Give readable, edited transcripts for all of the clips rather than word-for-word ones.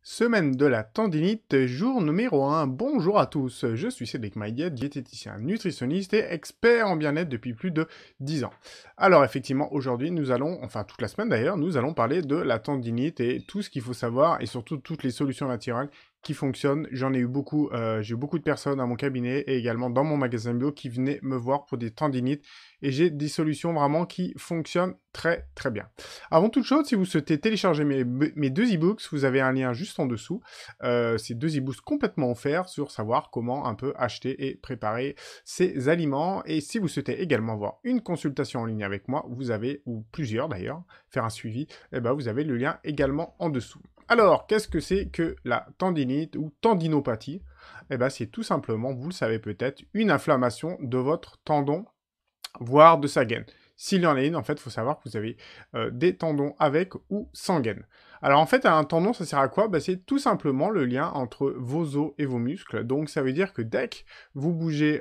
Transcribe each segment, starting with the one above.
Semaine de la tendinite, jour numéro 1. Bonjour à tous, je suis Cédric Maillet, diététicien, nutritionniste et expert en bien-être depuis plus de 10 ans. Alors effectivement, aujourd'hui, nous allons, enfin toute la semaine d'ailleurs, nous allons parler de la tendinite et tout ce qu'il faut savoir et surtout toutes les solutions naturelles qui fonctionnent. J'en ai eu beaucoup, j'ai eu beaucoup de personnes à mon cabinet et également dans mon magasin bio qui venaient me voir pour des tendinites et j'ai des solutions vraiment qui fonctionnent très très bien. Avant toute chose, si vous souhaitez télécharger mes deux e-books, vous avez un lien juste en dessous. C'est deux e-books complètement offerts sur savoir comment un peu acheter et préparer ces aliments. Et si vous souhaitez également avoir une consultation en ligne avec moi, vous avez, ou plusieurs d'ailleurs, faire un suivi, eh ben vous avez le lien également en dessous. Alors, qu'est-ce que c'est que la tendinite ou tendinopathie? Eh ben, c'est tout simplement, vous le savez peut-être, une inflammation de votre tendon, voire de sa gaine. S'il y en a une, en fait, il faut savoir que vous avez des tendons avec ou sans gaine. Alors, en fait, un tendon, ça sert à quoi? C'est tout simplement le lien entre vos os et vos muscles. Donc, ça veut dire que dès que vous bougez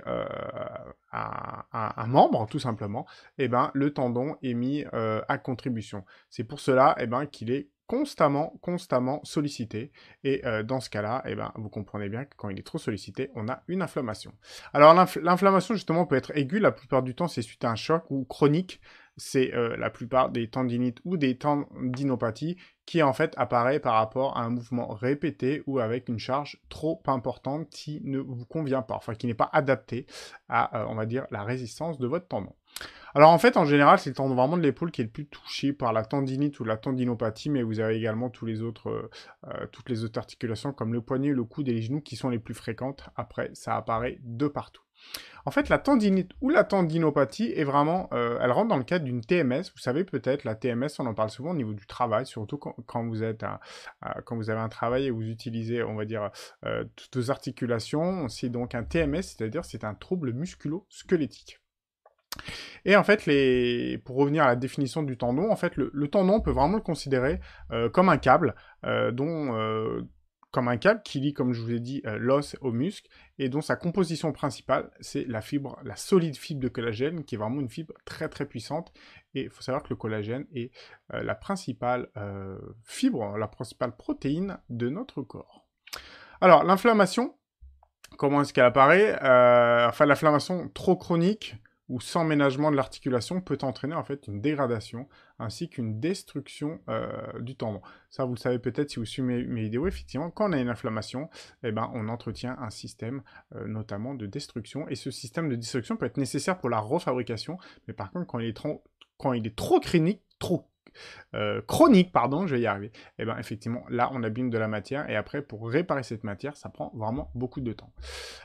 un membre, tout simplement, eh ben, le tendon est mis à contribution. C'est pour cela qu'il est constamment sollicité. Et dans ce cas-là, vous comprenez bien que quand il est trop sollicité, on a une inflammation. Alors l'inflammation justement peut être aiguë, la plupart du temps c'est suite à un choc, ou chronique, c'est la plupart des tendinites ou des tendinopathies qui en fait apparaît par rapport à un mouvement répété ou avec une charge trop importante qui ne vous convient pas, enfin qui n'est pas adaptée à, on va dire, la résistance de votre tendon. Alors en fait, en général, c'est le tendon vraiment de l'épaule qui est le plus touché par la tendinite ou la tendinopathie, mais vous avez également toutes les autres articulations comme le poignet, le coude et les genoux qui sont les plus fréquentes. Après, ça apparaît de partout. En fait, la tendinite ou la tendinopathie est vraiment, elle rentre dans le cadre d'une TMS. Vous savez peut-être, la TMS, on en parle souvent au niveau du travail, surtout quand vous êtes quand vous avez un travail et vous utilisez, on va dire, toutes vos articulations. C'est donc un TMS, c'est-à-dire c'est un trouble musculo-squelettique. Et en fait, pour revenir à la définition du tendon, en fait, le tendon, on peut vraiment le considérer comme un câble, comme un câble qui lie, comme je vous ai dit, l'os au muscle, et dont sa composition principale, c'est la fibre, la solide fibre de collagène, qui est vraiment une fibre très très puissante. Et il faut savoir que le collagène est la principale fibre, la principale protéine de notre corps. Alors, l'inflammation, comment est-ce qu'elle apparaît? Enfin, l'inflammation trop chronique ou sans ménagement de l'articulation peut entraîner en fait une dégradation ainsi qu'une destruction du tendon. Ça, vous le savez peut-être si vous suivez mes vidéos. Effectivement, quand on a une inflammation, on entretient un système notamment de destruction. Et ce système de destruction peut être nécessaire pour la refabrication. Mais par contre, quand il est trop chronique, pardon, je vais y arriver, et effectivement, là, on abîme de la matière, et après, pour réparer cette matière, ça prend vraiment beaucoup de temps.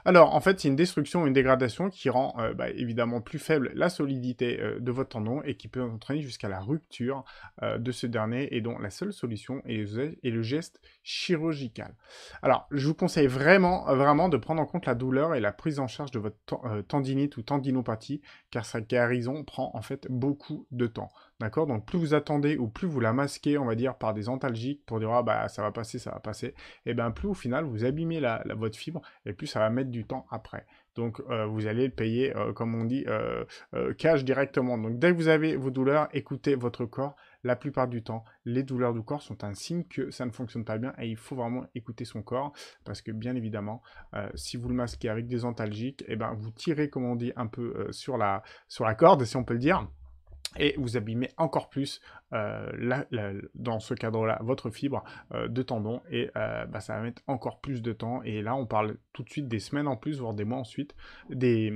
Alors, en fait, c'est une destruction, une dégradation qui rend, évidemment, plus faible la solidité de votre tendon, et qui peut entraîner jusqu'à la rupture de ce dernier, et dont la seule solution est le geste chirurgical. Alors, je vous conseille vraiment de prendre en compte la douleur et la prise en charge de votre tendinite ou tendinopathie, car sa guérison prend, en fait, beaucoup de temps. D'accord? Donc, plus vous attendez ou plus vous la masquez, on va dire, par des antalgiques pour dire, ah bah, ça va passer, et plus au final, vous abîmez votre fibre, et plus ça va mettre du temps après. Donc, vous allez le payer, comme on dit, cash directement. Donc, dès que vous avez vos douleurs, écoutez votre corps. La plupart du temps, les douleurs du corps sont un signe que ça ne fonctionne pas bien, et il faut vraiment écouter son corps, parce que, bien évidemment, si vous le masquez avec des antalgiques, vous tirez, comme on dit, un peu sur la corde, si on peut le dire, et vous abîmez encore plus, dans ce cadre-là, votre fibre de tendon, et ça va mettre encore plus de temps, et là on parle tout de suite des semaines en plus, voire des mois ensuite, des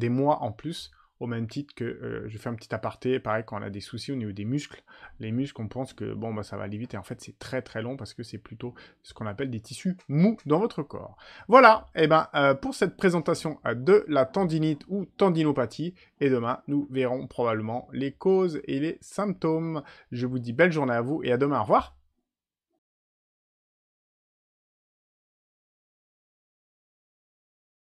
mois en plus, au même titre que, je fais un petit aparté, pareil, quand on a des soucis au niveau des muscles, les muscles, on pense que bon, ça va aller vite, et en fait c'est très très long, parce que c'est plutôt ce qu'on appelle des tissus mous dans votre corps. Voilà, et pour cette présentation de la tendinite ou tendinopathie, et demain, nous verrons probablement les causes et les symptômes. Je vous dis belle journée à vous, et à demain, au revoir.